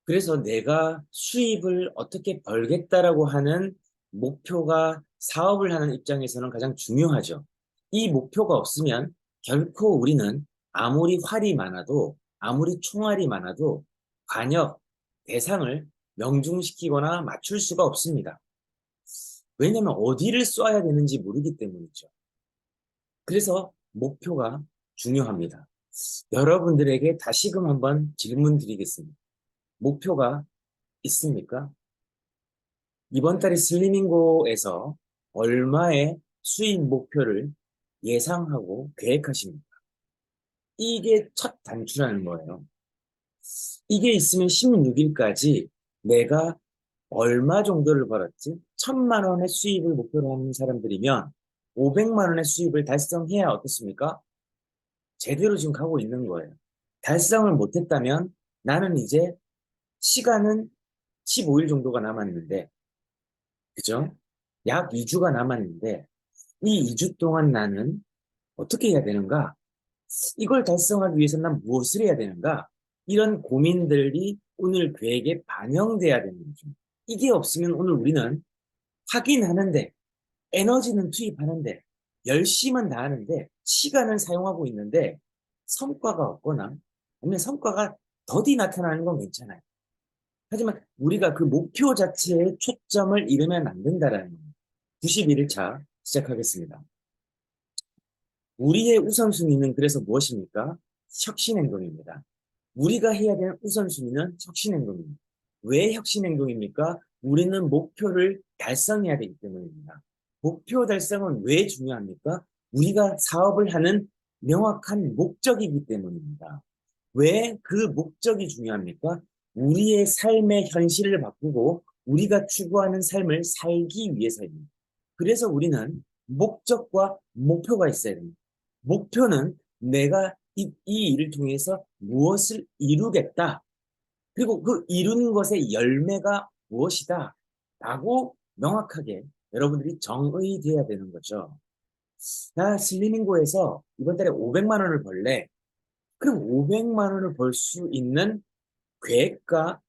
그래서 내가 수입을 어떻게 벌겠다라고 하는 목표가 사업을 하는 입장에서는 가장 중요하죠. 이 목표가 없으면 결코 우리는 아무리 활이 많아도, 아무리 총알이 많아도 관역, 대상을 명중시키거나 맞출 수가 없습니다. 왜냐하면 어디를 쏴야 되는지 모르기 때문이죠. 그래서 목표가 중요합니다. 여러분들에게 다시금 한번 질문 드리겠습니다. 목표가 있습니까? 이번 달에 슬리밍고에서 얼마의 수입 목표를 예상하고 계획하십니까? 이게 첫 단추라는 거예요. 이게 있으면 16일까지 내가 얼마 정도를 벌었지? 1,000만 원의 수입을 목표로 하는 사람들이면 500만 원의 수입을 달성해야 어떻습니까? 제대로 지금 가고 있는 거예요. 달성을 못했다면 나는 이제 시간은 15일 정도가 남았는데, 그죠? 약 2주가 남았는데, 이 2주 동안 나는 어떻게 해야 되는가? 이걸 달성하기 위해서 난 무엇을 해야 되는가? 이런 고민들이 오늘 계획에 반영돼야 되는 거죠. 이게 없으면 오늘 우리는 하긴 하는데, 에너지는 투입하는데, 열심은 다하는데, 시간을 사용하고 있는데, 성과가 없거나, 아니면 성과가 더디 나타나는 건 괜찮아요. 하지만 우리가 그 목표 자체에 초점을 잃으면 안 된다라는 거예요. 91일차 시작하겠습니다. 우리의 우선순위는 그래서 무엇입니까? 혁신행동입니다. 우리가 해야 되는 우선순위는 혁신행동입니다. 왜 혁신행동입니까? 우리는 목표를 달성해야 되기 때문입니다. 목표 달성은 왜 중요합니까? 우리가 사업을 하는 명확한 목적이기 때문입니다. 왜 그 목적이 중요합니까? 우리의 삶의 현실을 바꾸고 우리가 추구하는 삶을 살기 위해서입니다. 그래서 우리는 목적과 목표가 있어야 됩니다. 목표는 내가 이 일을 통해서 무엇을 이루겠다. 그리고 그 이루는 것의 열매가 무엇이다. 라고 명확하게 여러분들이 정의돼야 되는 거죠. 나 슬리밍고에서 이번 달에 500만 원을 벌래. 그럼 500만 원을 벌 수 있는 계획과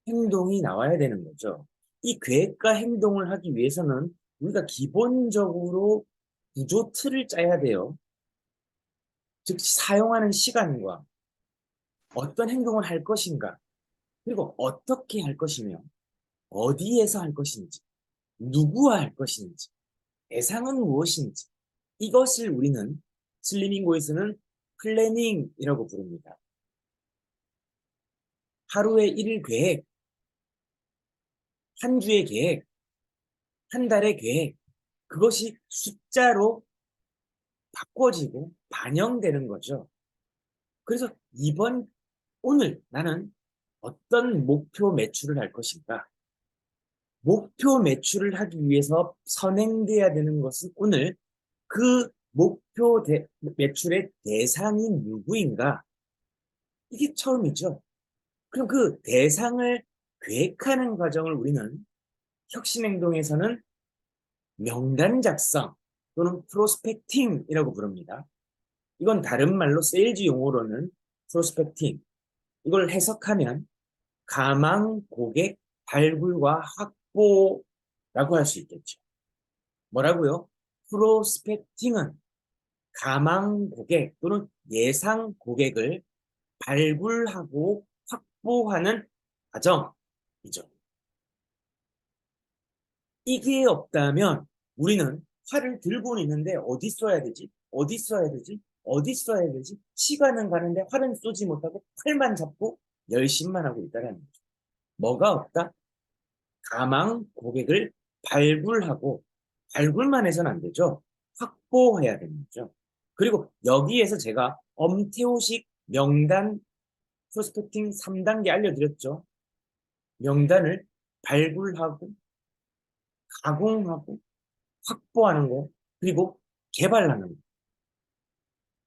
행동이 나와야 되는 거죠. 이 계획과 행동을 하기 위해서는 우리가 기본적으로 구조 틀을 짜야 돼요. 즉, 사용하는 시간과 어떤 행동을 할 것인가, 그리고 어떻게 할 것이며, 어디에서 할 것인지, 누구와 할 것인지, 대상은 무엇인지, 이것을 우리는 슬리밍고에서는 플래닝이라고 부릅니다. 하루의 일일 계획, 한 주의 계획, 한 달의 계획, 그것이 숫자로 바꿔지고 반영되는 거죠. 그래서 오늘 나는 어떤 목표 매출을 할 것인가? 목표 매출을 하기 위해서 선행돼야 되는 것은 오늘 그 매출의 대상이 누구인가? 이게 처음이죠. 그럼 그 대상을 계획하는 과정을 우리는 혁신행동에서는 명단 작성 또는 프로스펙팅이라고 부릅니다. 이건 다른 말로 세일즈 용어로는 프로스펙팅. 이걸 해석하면 가망 고객 발굴과 확보라고 할 수 있겠죠. 뭐라고요? 프로스펙팅은 가망 고객 또는 예상 고객을 발굴하고 확보하는 과정이죠. 이게 없다면 우리는 활을 들고는 있는데 어디 써야 되지? 어디 써야 되지? 어디 써야 되지? 시간은 가는데 활은 쏘지 못하고 팔만 잡고 열심만 하고 있다는 거죠. 뭐가 없다? 가망 고객을 발굴하고 발굴만 해서는 안 되죠. 확보해야 되는 거죠. 그리고 여기에서 제가 엄태호식 명단 프로스펙팅 3단계 알려드렸죠. 명단을 발굴하고 가공하고 확보하는 거, 그리고 개발하는 거.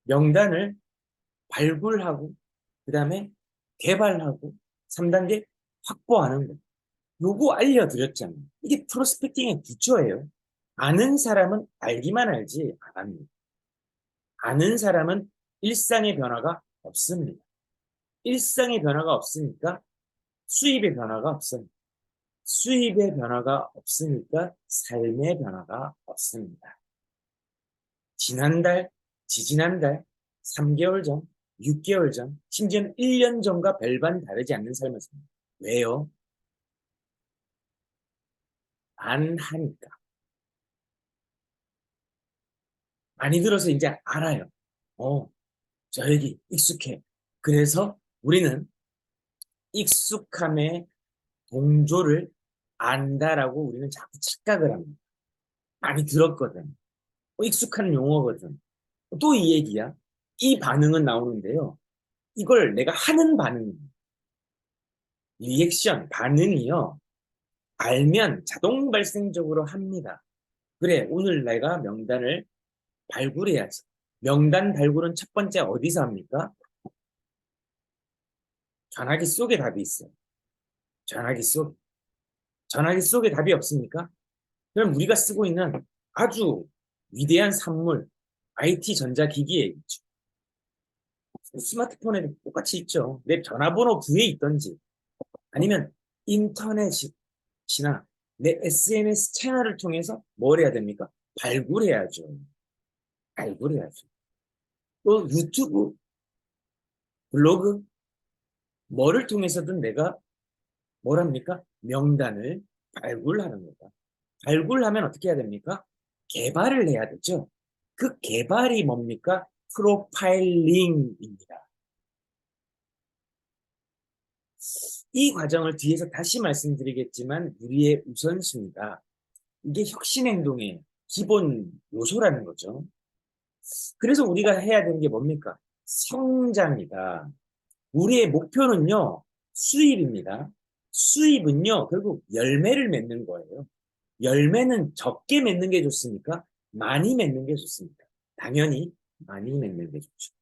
명단을 발굴하고, 그 다음에 개발하고, 3단계 확보하는 거. 요거 알려드렸잖아요. 이게 프로스펙팅의 기초예요. 아는 사람은 알기만 알지 안 합니다. 아는 사람은 일상의 변화가 없습니다. 일상의 변화가 없으니까 수입의 변화가 없어요. 수입의 변화가 없으니까 삶의 변화가 없습니다. 지난달, 지지난달, 3개월 전, 6개월 전, 심지어는 1년 전과 별반 다르지 않는 삶을 삽니다. 왜요? 안 하니까. 많이 들어서 이제 알아요. 어, 저에게 익숙해. 그래서 우리는 익숙함의 동조를 안다라고 우리는 자꾸 착각을 합니다. 많이 들었거든. 익숙한 용어거든. 또 이 얘기야. 이 반응은 나오는데요. 이걸 내가 하는 반응, 리액션, 반응이요. 알면 자동 발생적으로 합니다. 그래, 오늘 내가 명단을 발굴해야지. 명단 발굴은 첫 번째 어디서 합니까? 전화기 속에 답이 있어요. 전화기 속. 전화기 속에 답이 없습니까? 그럼 우리가 쓰고 있는 아주 위대한 산물, IT 전자기기에 있죠. 스마트폰에도 똑같이 있죠. 내 전화번호 부에 있던지, 아니면 인터넷이나 내 SNS 채널을 통해서 뭘 해야 됩니까? 발굴해야죠. 발굴해야죠. 또 유튜브, 블로그, 뭐를 통해서든 내가 뭘 합니까? 명단을 발굴하는 거다. 발굴하면 어떻게 해야 됩니까? 개발을 해야 되죠. 그 개발이 뭡니까? 프로파일링입니다. 이 과정을 뒤에서 다시 말씀드리겠지만 우리의 우선순위가 이게 혁신행동의 기본 요소라는 거죠. 그래서 우리가 해야 되는 게 뭡니까? 성장이다. 우리의 목표는요, 수입입니다. 수입은요, 결국 열매를 맺는 거예요. 열매는 적게 맺는 게 좋습니까? 많이 맺는 게 좋습니다. 당연히 많이 맺는 게 좋죠.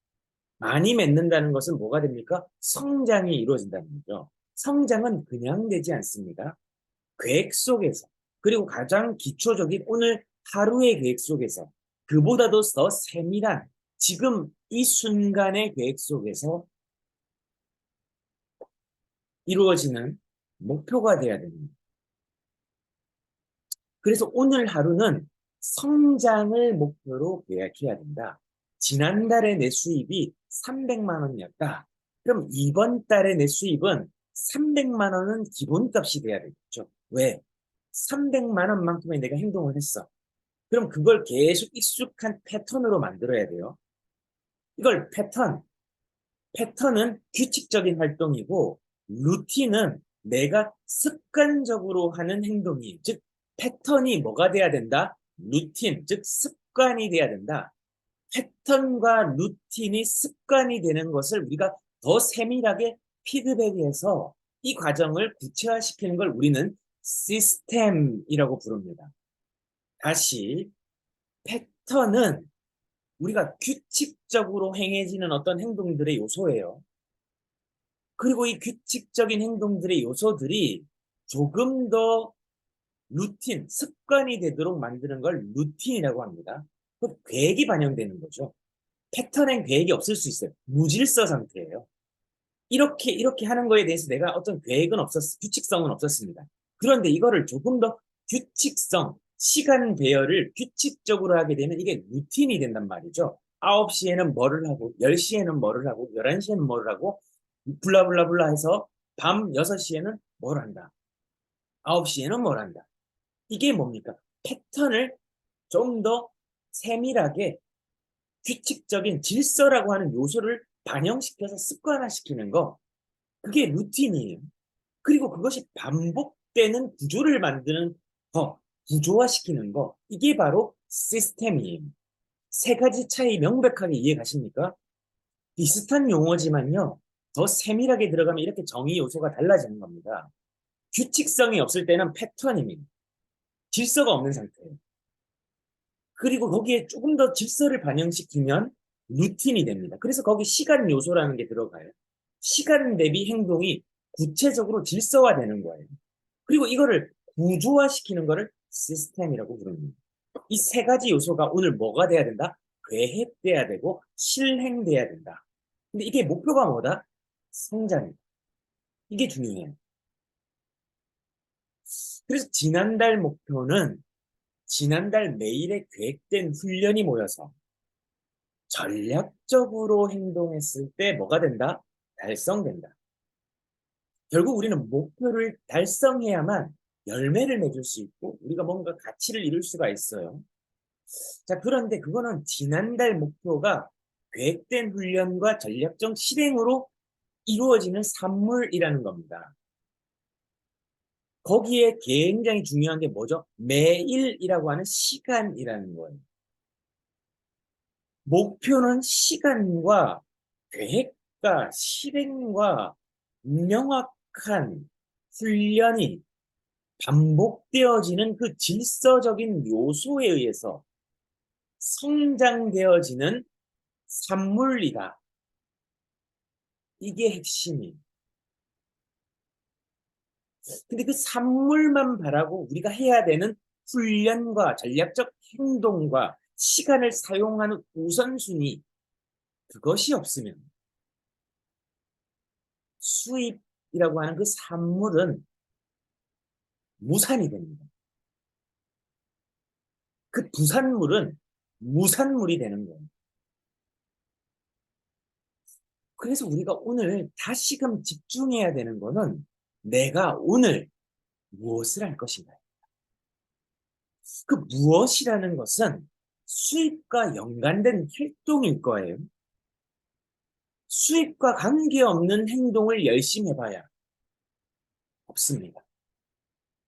많이 맺는다는 것은 뭐가 됩니까? 성장이 이루어진다는 거죠. 성장은 그냥 되지 않습니다. 계획 속에서, 그리고 가장 기초적인 오늘 하루의 계획 속에서, 그보다도 더 세밀한 지금 이 순간의 계획 속에서 이루어지는 목표가 돼야 됩니다. 그래서 오늘 하루는 성장을 목표로 계획해야 된다. 지난달에 내 수입이 300만 원이었다. 그럼 이번 달에 내 수입은 300만 원은 기본값이 돼야 되겠죠. 왜? 300만 원만큼의 내가 행동을 했어. 그럼 그걸 계속 익숙한 패턴으로 만들어야 돼요. 이걸 패턴은 규칙적인 활동이고, 루틴은 내가 습관적으로 하는 행동이에요. 즉, 패턴이 뭐가 돼야 된다? 루틴, 즉 습관이 돼야 된다. 패턴과 루틴이 습관이 되는 것을 우리가 더 세밀하게 피드백해서 이 과정을 구체화시키는 걸 우리는 시스템이라고 부릅니다. 다시, 패턴은 우리가 규칙적으로 행해지는 어떤 행동들의 요소예요. 그리고 이 규칙적인 행동들의 요소들이 조금 더 루틴, 습관이 되도록 만드는 걸 루틴이라고 합니다. 그 계획이 반영되는 거죠. 패턴엔 계획이 없을 수 있어요. 무질서 상태예요. 이렇게 하는 거에 대해서 내가 어떤 계획은 규칙성은 없었습니다. 그런데 이거를 조금 더 규칙성, 시간 배열을 규칙적으로 하게 되면 이게 루틴이 된단 말이죠. 9시에는 뭐를 하고, 10시에는 뭐를 하고, 11시에는 뭐를 하고, 블라블라블라 해서 밤 6시에는 뭘 한다. 9시에는 뭘 한다. 이게 뭡니까? 패턴을 좀 더 세밀하게 규칙적인 질서라고 하는 요소를 반영시켜서 습관화시키는 거. 그게 루틴이에요. 그리고 그것이 반복되는 구조를 만드는 거, 구조화시키는 거. 이게 바로 시스템이에요. 세 가지 차이 명백하게 이해 가십니까? 비슷한 용어지만요. 더 세밀하게 들어가면 이렇게 정의 요소가 달라지는 겁니다. 규칙성이 없을 때는 패턴입니다. 질서가 없는 상태예요. 그리고 거기에 조금 더 질서를 반영시키면 루틴이 됩니다. 그래서 거기 시간 요소라는 게 들어가요. 시간 대비 행동이 구체적으로 질서화되는 거예요. 그리고 이거를 구조화시키는 거를 시스템이라고 부릅니다. 이 세 가지 요소가 오늘 뭐가 돼야 된다? 계획돼야 되고 실행돼야 된다. 근데 이게 목표가 뭐다? 성장이다. 이게 중요해요. 그래서 지난달 목표는 지난달 매일의 계획된 훈련이 모여서 전략적으로 행동했을 때 뭐가 된다? 달성된다. 결국 우리는 목표를 달성해야만 열매를 맺을 수 있고 우리가 뭔가 가치를 이룰 수가 있어요. 자, 그런데 그거는 지난달 목표가 계획된 훈련과 전략적 실행으로 이루어지는 산물이라는 겁니다. 거기에 굉장히 중요한 게 뭐죠? 매일이라고 하는 시간이라는 거예요. 목표는 시간과 계획과 실행과 명확한 훈련이 반복되어지는 그 질서적인 요소에 의해서 성장되어지는 산물이다. 이게 핵심이에요. 근데 그 산물만 바라고 우리가 해야 되는 훈련과 전략적 행동과 시간을 사용하는 우선순위, 그것이 없으면 수입이라고 하는 그 산물은 무산이 됩니다. 그 부산물은 무산물이 되는 거예요. 그래서 우리가 오늘 다시금 집중해야 되는 거는 내가 오늘 무엇을 할 것인가. 그 무엇이라는 것은 수입과 연관된 활동일 거예요. 수입과 관계없는 행동을 열심히 해봐야 없습니다.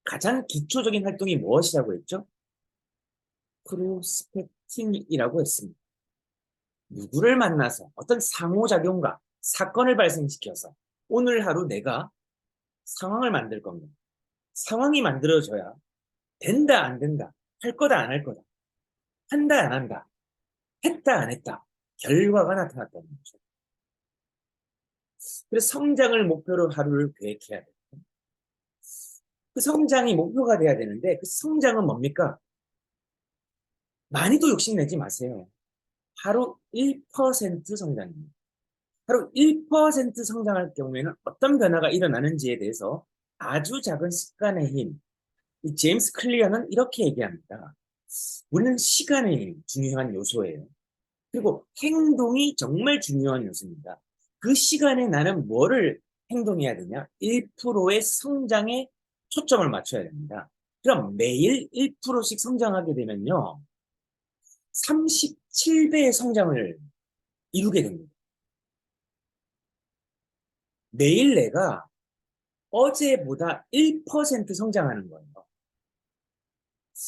가장 기초적인 활동이 무엇이라고 했죠? 프로스펙팅이라고 했습니다. 누구를 만나서 어떤 상호작용과 사건을 발생시켜서 오늘 하루 내가 상황을 만들 겁니다. 상황이 만들어져야 된다 안 된다, 할 거다 안 할 거다, 한다 안 한다, 했다 안 했다, 결과가 나타났다는 거죠. 그래서 성장을 목표로 하루를 계획해야 돼요. 그 성장이 목표가 돼야 되는데 그 성장은 뭡니까? 많이도 욕심내지 마세요. 하루 1% 성장입니다. 하루 1% 성장할 경우에는 어떤 변화가 일어나는지에 대해서 아주 작은 습관의 힘, 이 제임스 클리어는 이렇게 얘기합니다. 우리는 시간이 중요한 요소예요. 그리고 행동이 정말 중요한 요소입니다. 그 시간에 나는 뭐를 행동해야 되냐? 1%의 성장에 초점을 맞춰야 됩니다. 그럼 매일 1%씩 성장하게 되면요. 37배의 성장을 이루게 됩니다. 매일 내가 어제보다 1% 성장하는 거예요.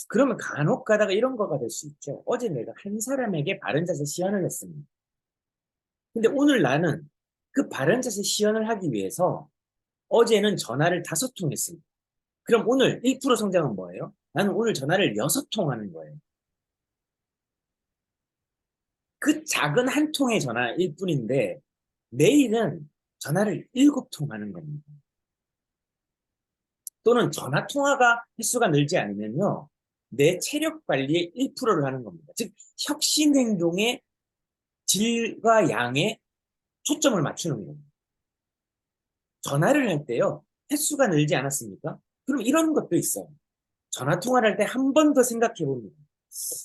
그러면 간혹 가다가 이런 거가 될 수 있죠. 어제 내가 한 사람에게 바른 자세 시연을 했습니다. 근데 오늘 나는 그 바른 자세 시연을 하기 위해서 어제는 전화를 5통 했습니다. 그럼 오늘 1% 성장은 뭐예요? 나는 오늘 전화를 6통 하는 거예요. 그 작은 한 통의 전화일 뿐인데 내일은 전화를 7통 하는 겁니다. 또는 전화 통화가 횟수가 늘지 않으면요. 내 체력 관리에 1%를 하는 겁니다. 즉 혁신 행동의 질과 양에 초점을 맞추는 겁니다. 전화를 할 때요. 횟수가 늘지 않았습니까? 그럼 이런 것도 있어요. 전화 통화를 할 때 한 번 더 생각해 봅니다.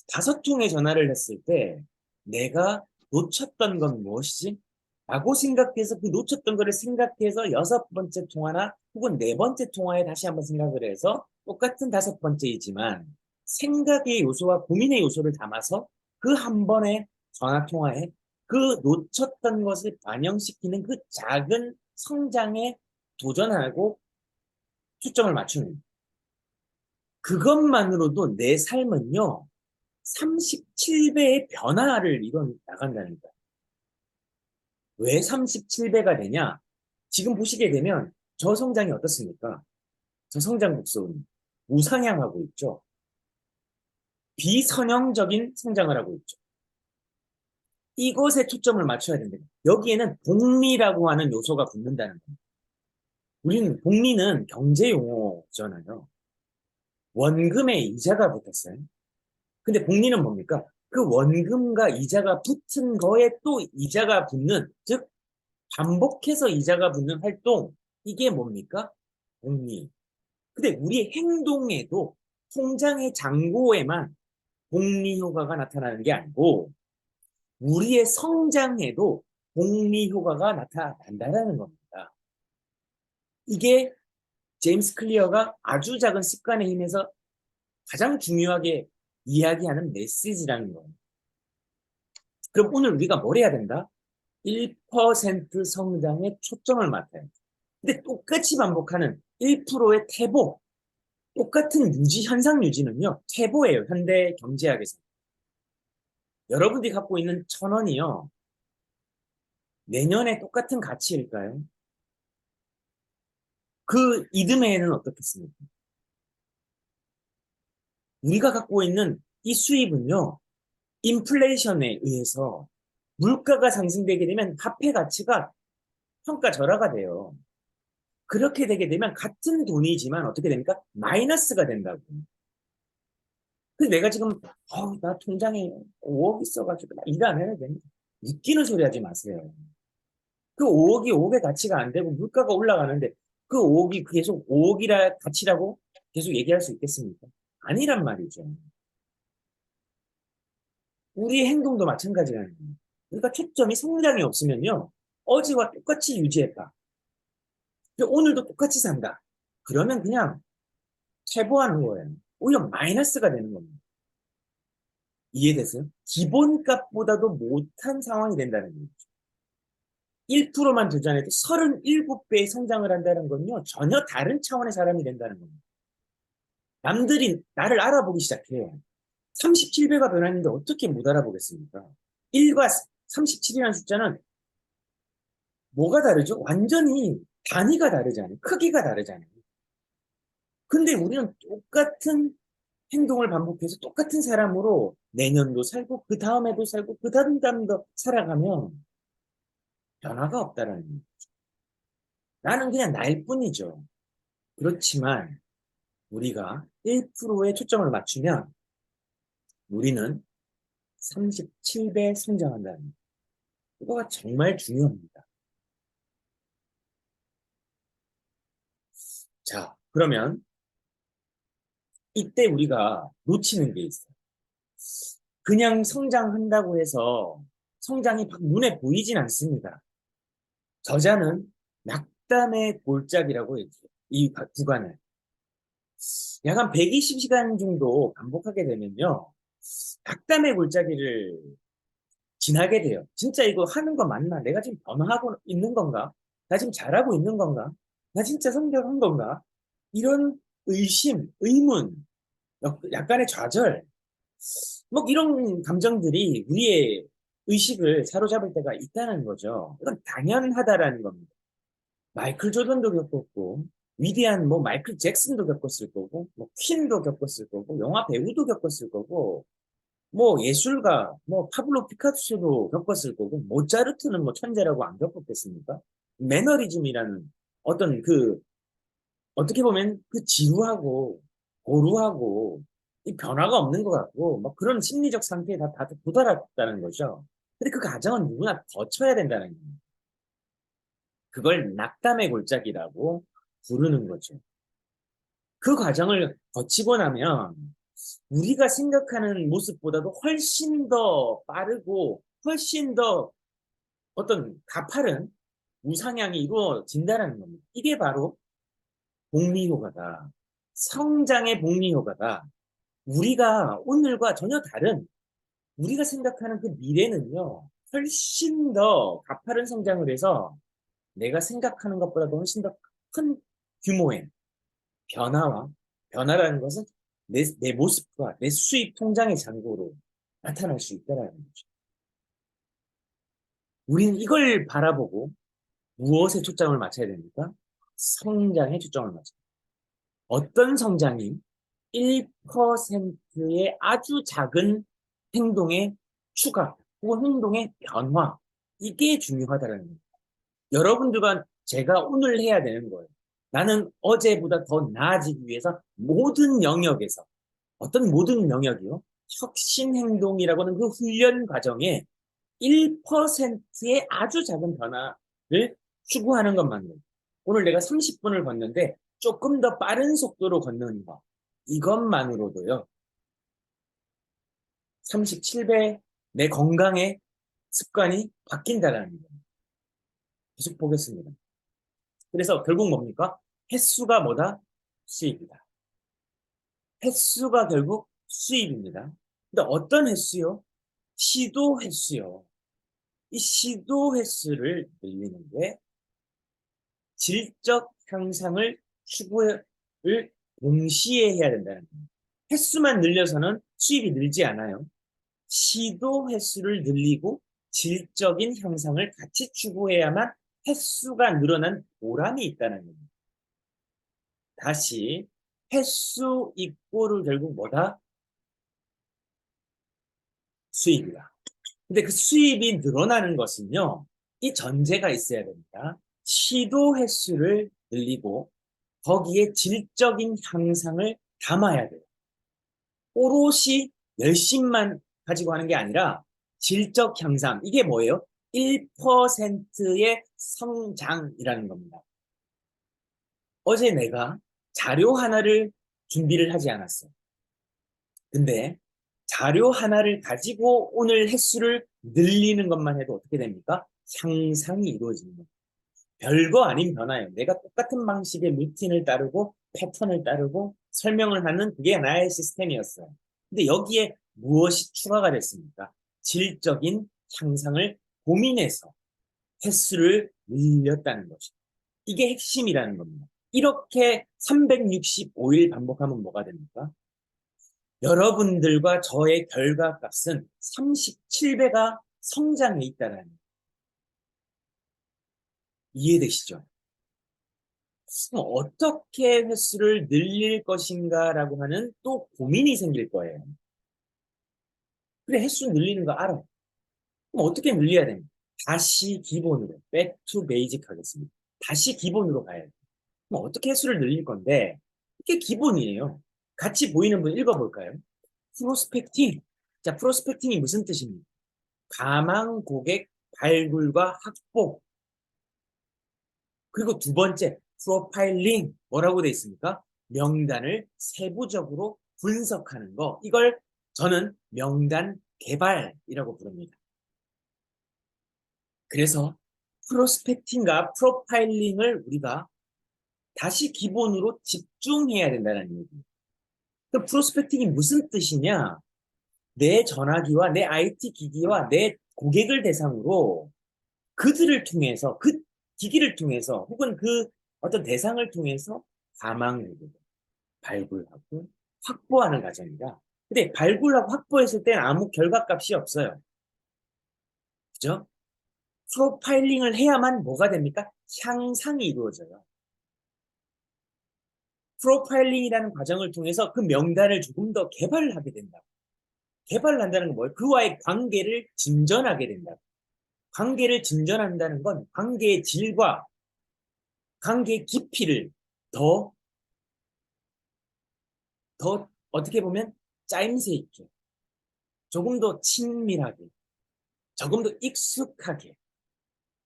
5통의 전화를 했을 때 내가 놓쳤던 건 무엇이지? 라고 생각해서 그 놓쳤던 거를 생각해서 6번째 통화나 혹은 4번째 통화에 다시 한번 생각을 해서 똑같은 5번째이지만 생각의 요소와 고민의 요소를 담아서 그 한 번의 전화 통화에 그 놓쳤던 것을 반영시키는 그 작은 성장에 도전하고 초점을 맞추는 그것만으로도 내 삶은요 37배의 변화를 이뤄 나간다는 거야. 왜 37배가 되냐? 지금 보시게 되면 저 성장이 어떻습니까? 저 성장 곡선은 우상향하고 있죠. 비선형적인 성장을 하고 있죠. 이것에 초점을 맞춰야 된다. 여기에는 복리라고 하는 요소가 붙는다는 겁니다. 우리는 복리는 경제 용어잖아요. 원금에 이자가 붙었어요. 근데 복리는 뭡니까? 그 원금과 이자가 붙은 거에 또 이자가 붙는, 즉 반복해서 이자가 붙는 활동, 이게 뭡니까? 복리. 근데 우리의 행동에도 통장의 잔고에만 복리 효과가 나타나는 게 아니고 우리의 성장에도 복리 효과가 나타난다는 겁니다. 이게 제임스 클리어가 아주 작은 습관의 힘에서 가장 중요하게 이야기하는 메시지라는 거예요. 그럼 오늘 우리가 뭘 해야 된다? 1% 성장에 초점을 맞춰야 돼. 근데 똑같이 반복하는 1%의 태보, 똑같은 현상 유지는요, 태보예요. 현대 경제학에서. 여러분들이 갖고 있는 1,000원이요, 내년에 똑같은 가치일까요? 그 이듬해에는 어떻겠습니까? 우리가 갖고 있는 이 수입은요, 인플레이션에 의해서 물가가 상승되게 되면 화폐 가치가 평가절하가 돼요. 그렇게 되게 되면 같은 돈이지만 어떻게 됩니까? 마이너스가 된다고. 그래서 내가 지금 나 통장에 5억 있어가지고 나 일 안 해야 되는데 웃기는 소리 하지 마세요. 그 5억이 5억의 가치가 안 되고 물가가 올라가는데 그 5억이 계속 5억이라 가치라고 계속 얘기할 수 있겠습니까? 아니란 말이죠. 우리의 행동도 마찬가지라는 거예요. 그러니까 초점이 성장이 없으면요. 어제와 똑같이 유지했다. 오늘도 똑같이 산다. 그러면 그냥 퇴보하는 거예요. 오히려 마이너스가 되는 겁니다. 이해되세요? 기본값보다도 못한 상황이 된다는 거죠. 1%만 도전해도 37배의 성장을 한다는 건요, 전혀 다른 차원의 사람이 된다는 겁니다. 남들이 나를 알아보기 시작해요. 37배가 변했는데 어떻게 못 알아보겠습니까? 1과 37이라는 숫자는 뭐가 다르죠? 완전히 단위가 다르잖아요. 크기가 다르잖아요. 근데 우리는 똑같은 행동을 반복해서 똑같은 사람으로 내년도 살고 그 다음에도 살고 그 다음 다음도 살아가면 변화가 없다라는 거예요. 나는 그냥 나일 뿐이죠. 그렇지만 우리가 1%에 초점을 맞추면 우리는 37배 성장한다는 거예요. 이거가 정말 중요합니다. 자, 그러면 이때 우리가 놓치는 게 있어요. 그냥 성장한다고 해서 성장이 막 눈에 보이진 않습니다. 저자는 낙담의 골짜기라고 얘기해요. 이 구간을. 약 한 120시간 정도 반복하게 되면요. 낙담의 골짜기를 지나게 돼요. 진짜 이거 하는 거 맞나? 내가 지금 변화하고 있는 건가? 나 지금 잘하고 있는 건가? 나 진짜 성장한 건가? 이런 의심, 의문, 약간의 좌절, 뭐 이런 감정들이 우리의 의식을 사로잡을 때가 있다는 거죠. 이건 당연하다라는 겁니다. 마이클 조던도 겪었고, 위대한 뭐 마이클 잭슨도 겪었을 거고, 뭐 퀸도 겪었을 거고, 영화 배우도 겪었을 거고, 뭐 예술가, 뭐 파블로 피카소도 겪었을 거고, 모차르트는 뭐 천재라고 안 겪었겠습니까? 매너리즘이라는 어떤 어떻게 보면 그 지루하고, 고루하고, 이 변화가 없는 것 같고, 뭐 그런 심리적 상태에 다 도달했다는 거죠. 근데 그 과정은 누구나 거쳐야 된다는 거예요. 그걸 낙담의 골짜기라고 부르는 거죠. 그 과정을 거치고 나면 우리가 생각하는 모습보다도 훨씬 더 빠르고 훨씬 더 어떤 가파른 우상향이 이루어진다는 겁니다. 이게 바로 복리 효과다. 성장의 복리 효과다. 우리가 오늘과 전혀 다른 우리가 생각하는 그 미래는요. 훨씬 더 가파른 성장을 해서 내가 생각하는 것보다도 훨씬 더 큰 규모의 변화와 변화라는 것은 내 모습과 내 수입 통장의 잔고로 나타날 수 있다는 거죠. 우리는 이걸 바라보고 무엇에 초점을 맞춰야 됩니까? 성장에 초점을 맞춰야 됩니다. 어떤 성장이 1%의 아주 작은 행동의 추가 혹은 행동의 변화 이게 중요하다는 거예요. 여러분들과 제가 오늘 해야 되는 거예요. 나는 어제보다 더 나아지기 위해서 모든 영역에서 어떤 모든 영역이요. 혁신 행동이라고 하는 그 훈련 과정에 1%의 아주 작은 변화를 추구하는 것만으로 오늘 내가 30분을 걷는데 조금 더 빠른 속도로 걷는 거. 이것만으로도요. 37배 내 건강의 습관이 바뀐다는 거예요. 계속 보겠습니다. 그래서 결국 뭡니까? 횟수가 뭐다? 수입이다. 횟수가 결국 수입입니다. 근데 어떤 횟수요? 시도 횟수요. 이 시도 횟수를 늘리는 게 질적 향상을 추구를 동시에 해야 된다는 거예요. 횟수만 늘려서는 수입이 늘지 않아요. 시도 횟수를 늘리고 질적인 향상을 같이 추구해야만 횟수가 늘어난 보람이 있다는 겁니다. 다시 횟수 이꼬를 결국 뭐다? 수입이다. 근데 그 수입이 늘어나는 것은요, 이 전제가 있어야 됩니다. 시도 횟수를 늘리고 거기에 질적인 향상을 담아야 돼요. 오롯이 열심만 가지고 하는 게 아니라 질적 향상, 이게 뭐예요? 1%의 성장이라는 겁니다. 어제 내가 자료 하나를 준비를 하지 않았어. 근데 자료 하나를 가지고 오늘 횟수를 늘리는 것만 해도 어떻게 됩니까? 향상이 이루어지는 거예요. 별거 아닌 변화예요. 내가 똑같은 방식의 루틴을 따르고 패턴을 따르고 설명을 하는 그게 나의 시스템이었어요. 근데 여기에 무엇이 추가가 됐습니까? 질적인 향상을 고민해서 횟수를 늘렸다는 것이죠. 이게 핵심이라는 겁니다. 이렇게 365일 반복하면 뭐가 됩니까? 여러분들과 저의 결과값은 37배가 성장해 있다는 이해되시죠? 그럼 어떻게 횟수를 늘릴 것인가라고 하는 또 고민이 생길 거예요. 그래, 횟수 늘리는 거 알아. 그럼 어떻게 늘려야 됩니까? 다시 기본으로, back to basic 하겠습니다. 다시 기본으로 가야 돼요. 그럼 어떻게 횟수를 늘릴 건데, 이게 기본이에요. 같이 보이는 분 읽어볼까요? 프로스펙팅. 자, 프로스펙팅이 무슨 뜻입니까? 가망 고객 발굴과 확보. 그리고 두 번째, 프로파일링. 뭐라고 돼 있습니까? 명단을 세부적으로 분석하는 거. 이걸 저는 명단 개발이라고 부릅니다. 그래서 프로스펙팅과 프로파일링을 우리가 다시 기본으로 집중해야 된다는 얘기입니다. 그 프로스펙팅이 무슨 뜻이냐? 내 전화기와 내 IT 기기와 내 고객을 대상으로 그들을 통해서, 그 기기를 통해서, 혹은 그 어떤 대상을 통해서 가망을 발굴하고 확보하는 과정이다. 근데 발굴하고 확보했을 때는 아무 결과값이 없어요. 그죠? 프로파일링을 해야만 뭐가 됩니까? 향상이 이루어져요. 프로파일링이라는 과정을 통해서 그 명단을 조금 더 개발을 하게 된다. 개발을 한다는 건 뭐예요? 그와의 관계를 진전하게 된다. 관계를 진전한다는 건 관계의 질과 관계의 깊이를 더, 더 어떻게 보면 짜임새 있게, 조금 더 친밀하게, 조금 더 익숙하게,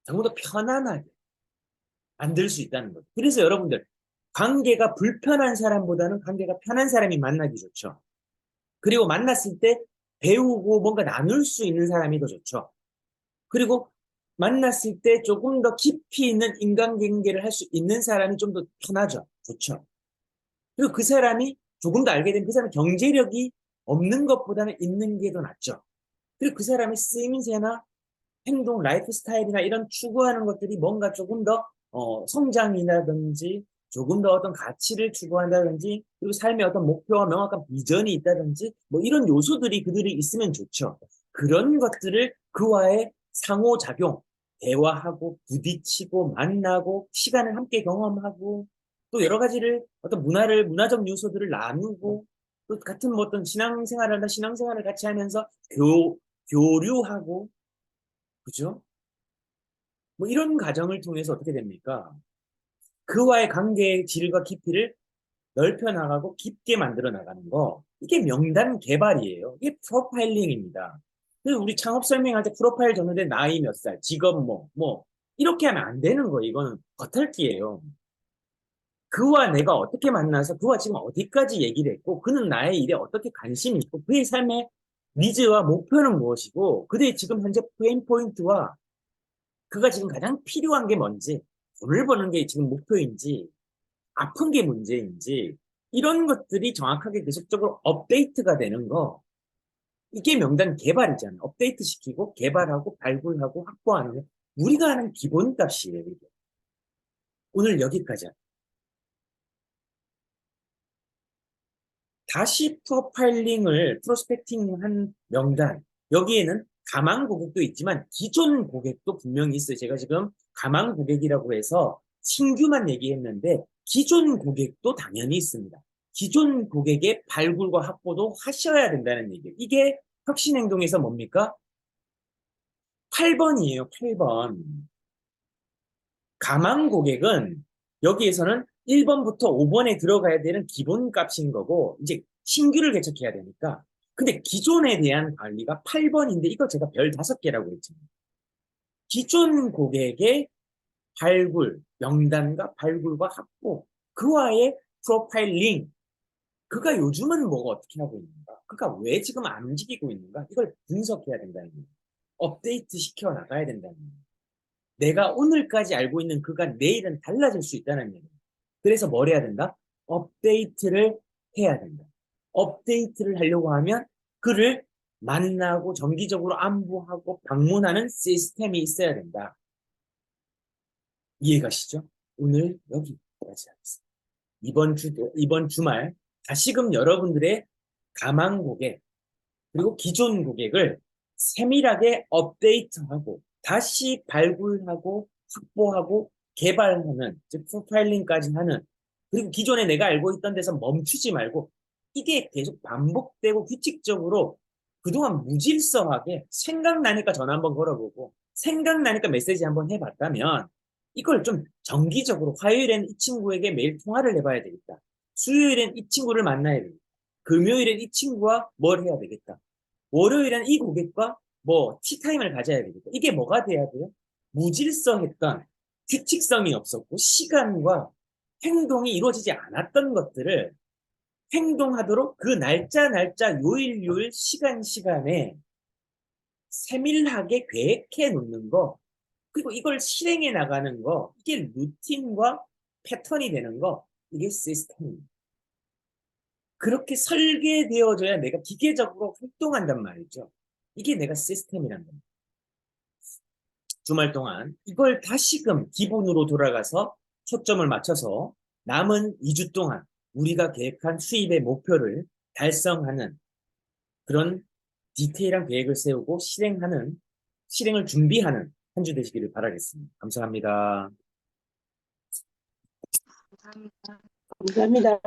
조금 더 편안하게 만들 수 있다는 거죠. 그래서 여러분들, 관계가 불편한 사람보다는 관계가 편한 사람이 만나기 좋죠. 그리고 만났을 때 배우고 뭔가 나눌 수 있는 사람이 더 좋죠. 그리고 만났을 때 조금 더 깊이 있는 인간관계를 할 수 있는 사람이 좀 더 편하죠. 좋죠. 그리고 그 사람이 조금 더 알게 되면 그 사람 경제력이 없는 것보다는 있는 게 더 낫죠. 그리고 그 사람의 쓰임새나 행동, 라이프 스타일이나 이런 추구하는 것들이 뭔가 조금 더 성장이라든지 조금 더 어떤 가치를 추구한다든지 그리고 삶의 어떤 목표와 명확한 비전이 있다든지 뭐 이런 요소들이 그들이 있으면 좋죠. 그런 것들을 그와의 상호작용, 대화하고 부딪히고 만나고 시간을 함께 경험하고 또 여러 가지를 어떤 문화적 요소들을 나누고 또 같은 뭐 어떤 신앙생활을 한다 신앙생활을 같이 하면서 교류하고 그죠? 뭐 이런 과정을 통해서 어떻게 됩니까? 그와의 관계의 질과 깊이를 넓혀 나가고 깊게 만들어 나가는 거. 이게 명단 개발이에요. 이게 프로파일링입니다. 그래서 우리 창업 설명할 때 프로파일 적는데 나이 몇 살, 직업 이렇게 하면 안 되는 거예요. 이거는 겉핥기예요. 그와 내가 어떻게 만나서 그와 지금 어디까지 얘기를 했고 그는 나의 일에 어떻게 관심이 있고 그의 삶의 니즈와 목표는 무엇이고 그의 지금 현재 페인 포인트와 그가 지금 가장 필요한 게 뭔지 돈을 버는 게 지금 목표인지 아픈 게 문제인지 이런 것들이 정확하게 계속적으로 업데이트가 되는 거 이게 명단 개발이잖아요. 업데이트 시키고 개발하고 발굴하고 확보하는 게 우리가 하는 기본값이에요. 이게. 오늘 여기까지. 다시 프로파일링을 프로스펙팅한 명단 여기에는 가망 고객도 있지만 기존 고객도 분명히 있어요. 제가 지금 가망 고객이라고 해서 신규만 얘기했는데 기존 고객도 당연히 있습니다. 기존 고객의 발굴과 확보도 하셔야 된다는 얘기예요. 이게 혁신행동에서 뭡니까? 8번이에요. 8번. 가망 고객은 여기에서는 1번부터 5번에 들어가야 되는 기본값인 거고 이제 신규를 개척해야 되니까 근데 기존에 대한 관리가 8번인데 이거 제가 별 5개라고 했잖아요. 기존 고객의 발굴, 명단과 발굴과 확보, 그와의 프로파일링, 그가 요즘은 뭐가 어떻게 하고 있는가, 그가 왜 지금 안 움직이고 있는가, 이걸 분석해야 된다는 거예요. 업데이트 시켜 나가야 된다는 거예요. 내가 오늘까지 알고 있는 그가 내일은 달라질 수 있다는 얘기예요. 그래서 뭘 해야 된다? 업데이트를 해야 된다. 업데이트를 하려고 하면 그를 만나고 정기적으로 안부하고 방문하는 시스템이 있어야 된다. 이해가시죠? 오늘 여기까지 하겠습니다. 이번 주말 다시금 여러분들의 가망 고객 그리고 기존 고객을 세밀하게 업데이트하고 다시 발굴하고 확보하고 개발하는 즉 프로파일링까지 하는 그리고 기존에 내가 알고 있던 데서 멈추지 말고 이게 계속 반복되고 규칙적으로 그동안 무질서하게 생각나니까 전화 한번 걸어보고 생각나니까 메시지 한번 해봤다면 이걸 좀 정기적으로 화요일엔 이 친구에게 매일 통화를 해봐야 되겠다. 수요일엔 이 친구를 만나야 되겠다. 금요일엔 이 친구와 뭘 해야 되겠다. 월요일엔 이 고객과 뭐 티타임을 가져야 되겠다. 이게 뭐가 돼야 돼요? 무질서했던 규칙성이 없었고 시간과 행동이 이루어지지 않았던 것들을 행동하도록 그 날짜 요일 시간에 세밀하게 계획해 놓는 거 그리고 이걸 실행해 나가는 거 이게 루틴과 패턴이 되는 거 이게 시스템입니다. 그렇게 설계되어져야 내가 기계적으로 활동한단 말이죠. 이게 내가 시스템이란 겁니다. 주말 동안 이걸 다시금 기본으로 돌아가서 초점을 맞춰서 남은 2주 동안 우리가 계획한 수입의 목표를 달성하는 그런 디테일한 계획을 세우고 실행을 준비하는 한 주 되시기를 바라겠습니다. 감사합니다. 감사합니다.